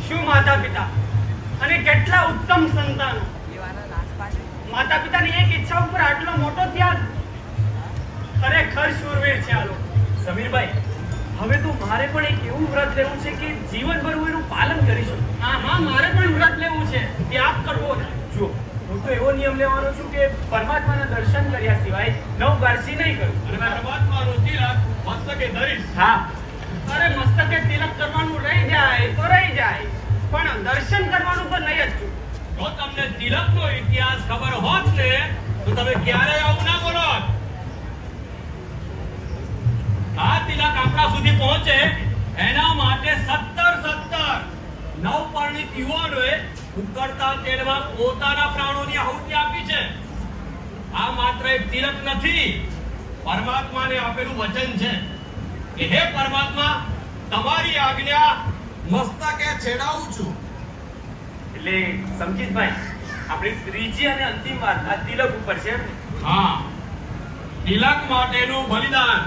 શું માતા પિતા અને કેટલા ઉત્તમ સંતાનો. માતા પિતાની એક ઈચ્છા ઉપર આટલો મોટો ત્યાગ. ખરેખર શૂરવીર છે આ લોકો. સમીરભાઈ, હવે તો મારે પણ એક એવું વ્રત લેવું છે કે જીવનભર હું એનું પાલન કરીશું. હા, મારે પણ વ્રત લેવું છે, ત્યાગ કરવો છે. જો હું તો એવો નિયમ લેવાનો છું કે પરમાત્માના દર્શન કર્યા સિવાય નવગારસી નહીં કરું. પરમાત્માનો તિલક મસ્તકે ધરીશ. હા, અરે મસ્તકે તિલક કરવાનું રહી જાય તો રહી જાય, પણ દર્શન કરવાનું તો નહીં જ. જો તમને તિલકનો ઇતિહાસ ખબર હોત ને તો તમે ક્યારેય આવું ના બોલોત. આ તિલક આપણા સુધી પહોંચે એના માટે 17 નવપરિણીત યુવાનોએ ઉકળતા તેલમાં પોતાના પ્રાણોની આહુતિ આપી છે. આ માત્ર એક તિલક નથી, પરમાત્માને આપેલું વચન છે કે હે પરમાત્મા, તમારી આજ્ઞા મસ્તકે છેડાવું છું. એટલે સમજીતભાઈ, આપણી ત્રીજી અને અંતિમ વાત આ તિલક ઉપર છે. હા, તિલક માટેનું બલિદાન